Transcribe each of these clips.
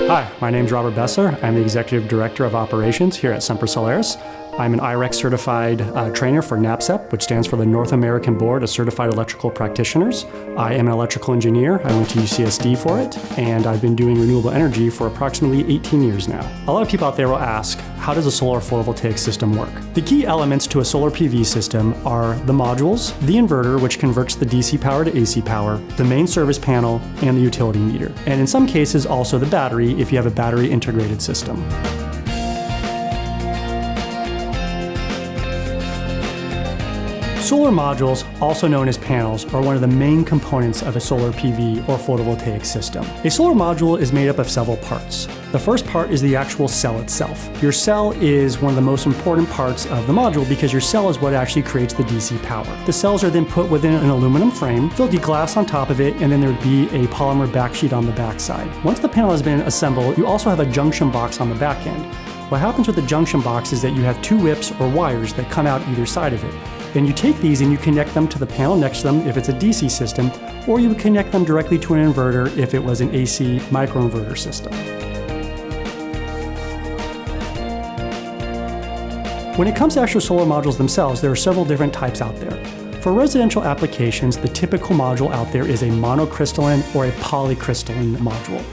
Hi, my name is Robert Besser. I'm the Executive Director of Operations here at Semper Solaris. I'm an IREC certified trainer for NABCEP, which stands for the North American Board of Certified Electrical Practitioners. I am an electrical engineer. I went to UCSD for it, and I've been doing renewable energy for approximately 18 years now. A lot of people out there will ask, how does a solar photovoltaic system work? The key elements to a solar PV system are the modules, the inverter, which converts the DC power to AC power, the main service panel, and the utility meter. And in some cases, also the battery if you have a battery integrated system. Solar modules, also known as panels, are one of the main components of a solar PV or photovoltaic system. A solar module is made up of several parts. The first part is the actual cell itself. Your cell is one of the most important parts of the module because your cell is what actually creates the DC power. The cells are then put within an aluminum frame, filled with glass on top of it, and then there would be a polymer backsheet on the backside. Once the panel has been assembled, you also have a junction box on the back end. What happens with the junction box is that you have two whips or wires that come out either side of it. And you take these and you connect them to the panel next to them if it's a DC system, or you would connect them directly to an inverter if it was an AC microinverter system. When it comes to actual solar modules themselves, there are several different types out there. For residential applications, the typical module out there is a monocrystalline or a polycrystalline module.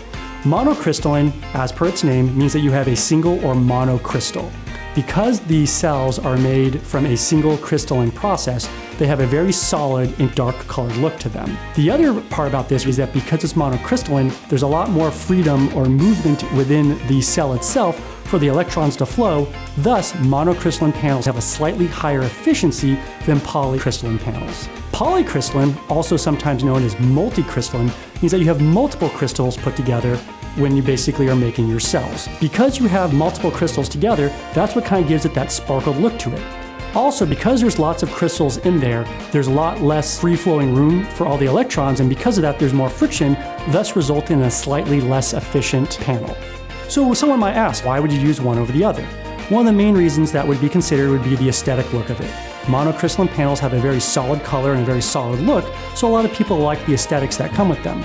Monocrystalline, as per its name, means that you have a single or monocrystal. Because these cells are made from a single crystalline process, they have a very solid and dark colored look to them. The other part about this is that because it's monocrystalline, there's a lot more freedom or movement within the cell itself for the electrons to flow. Thus, monocrystalline panels have a slightly higher efficiency than polycrystalline panels. Polycrystalline, also sometimes known as multicrystalline, means that you have multiple crystals put together when you basically are making your cells. Because you have multiple crystals together, that's what kind of gives it that sparkled look to it. Also, because there's lots of crystals in there, there's a lot less free-flowing room for all the electrons, and because of that, there's more friction, thus resulting in a slightly less efficient panel. So someone might ask, why would you use one over the other? One of the main reasons that would be considered would be the aesthetic look of it. Monocrystalline panels have a very solid color and a very solid look, so a lot of people like the aesthetics that come with them.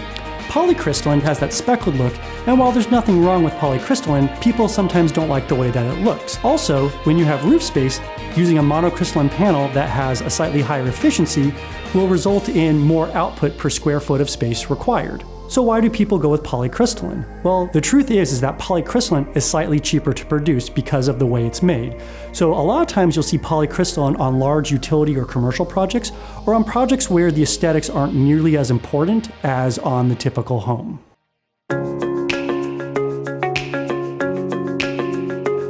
Polycrystalline has that speckled look, and while there's nothing wrong with polycrystalline, people sometimes don't like the way that it looks. Also, when you have roof space, using a monocrystalline panel that has a slightly higher efficiency will result in more output per square foot of space required. So why do people go with polycrystalline? Well, the truth is that polycrystalline is slightly cheaper to produce because of the way it's made. So a lot of times you'll see polycrystalline on large utility or commercial projects, or on projects where the aesthetics aren't nearly as important as on the typical home.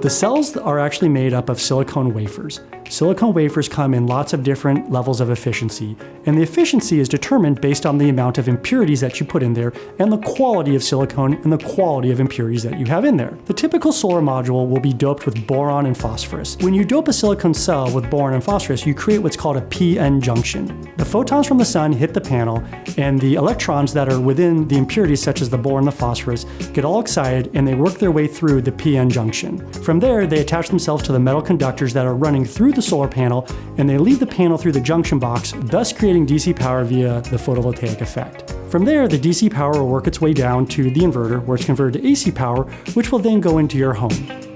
The cells are actually made up of silicone wafers. Silicone wafers come in lots of different levels of efficiency, and the efficiency is determined based on the amount of impurities that you put in there and the quality of silicone and the quality of impurities that you have in there. The typical solar module will be doped with boron and phosphorus. When you dope a silicone cell with boron and phosphorus, you create what's called a p-n junction. The photons from the sun hit the panel, and the electrons that are within the impurities, such as the boron and the phosphorus, get all excited and they work their way through the p-n junction. From there, they attach themselves to the metal conductors that are running through the solar panel, and they leave the panel through the junction box, thus creating DC power via the photovoltaic effect. From there, the DC power will work its way down to the inverter, where it's converted to AC power, which will then go into your home.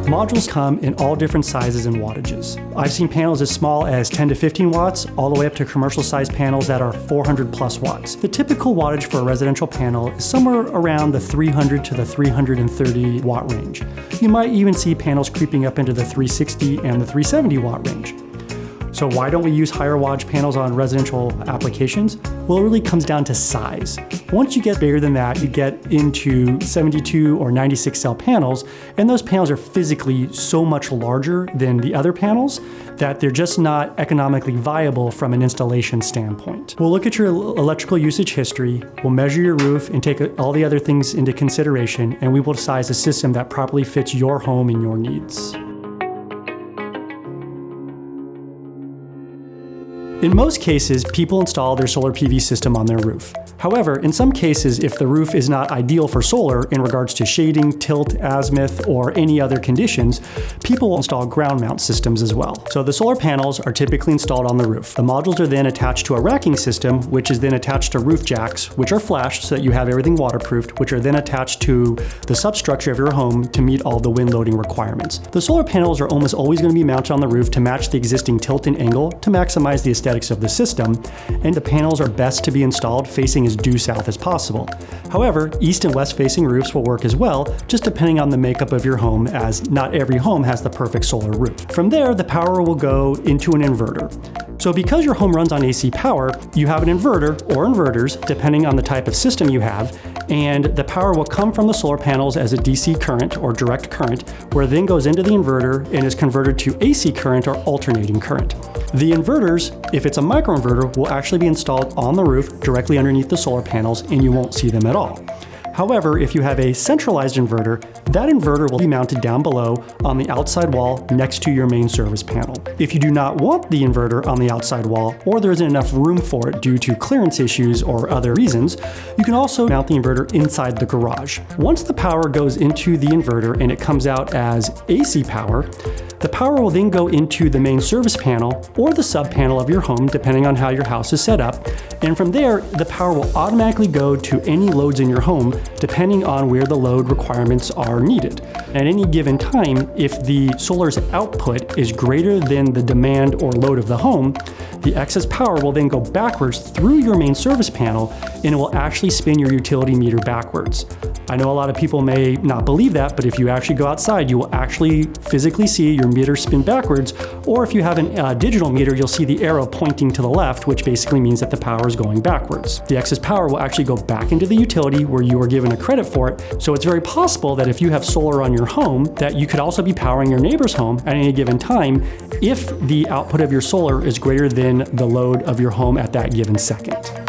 Modules come in all different sizes and wattages. I've seen panels as small as 10 to 15 watts, all the way up to commercial sized panels that are 400 plus watts. The typical wattage for a residential panel is somewhere around the 300 to the 330 watt range. You might even see panels creeping up into the 360 and the 370 watt range. So why don't we use higher wattage panels on residential applications? Well, it really comes down to size. Once you get bigger than that, you get into 72 or 96 cell panels, and those panels are physically so much larger than the other panels that they're just not economically viable from an installation standpoint. We'll look at your electrical usage history, we'll measure your roof and take all the other things into consideration, and we will size a system that properly fits your home and your needs. In most cases, people install their solar PV system on their roof. However, in some cases, if the roof is not ideal for solar in regards to shading, tilt, azimuth, or any other conditions, people will install ground mount systems as well. So the solar panels are typically installed on the roof. The modules are then attached to a racking system, which is then attached to roof jacks, which are flashed so that you have everything waterproofed, which are then attached to the substructure of your home to meet all the wind loading requirements. The solar panels are almost always going to be mounted on the roof to match the existing tilt and angle to maximize the aesthetics of the system, and the panels are best to be installed facing as due south as possible. However, east and west facing roofs will work as well, just depending on the makeup of your home, as not every home has the perfect solar roof. From there, the power will go into an inverter. So because your home runs on AC power, you have an inverter or inverters, depending on the type of system you have, and the power will come from the solar panels as a DC current or direct current, where it then goes into the inverter and is converted to AC current or alternating current. The inverters, if it's a microinverter, will actually be installed on the roof directly underneath the solar panels, and you won't see them at all. However, if you have a centralized inverter, that inverter will be mounted down below on the outside wall next to your main service panel. If you do not want the inverter on the outside wall, or there isn't enough room for it due to clearance issues or other reasons, you can also mount the inverter inside the garage. Once the power goes into the inverter and it comes out as AC power, the power will then go into the main service panel or the sub panel of your home, depending on how your house is set up. And from there, the power will automatically go to any loads in your home, depending on where the load requirements are needed. At any given time, if the solar's output is greater than the demand or load of the home, the excess power will then go backwards through your main service panel, and it will actually spin your utility meter backwards. I know a lot of people may not believe that, but if you actually go outside, you will actually physically see your meter spin backwards, or if you have a digital meter, you'll see the arrow pointing to the left, which basically means that the power is going backwards. The excess power will actually go back into the utility where you are given a credit for it, so it's very possible that if you have solar on your home, that you could also be powering your neighbor's home at any given time if the output of your solar is greater than the load of your home at that given second.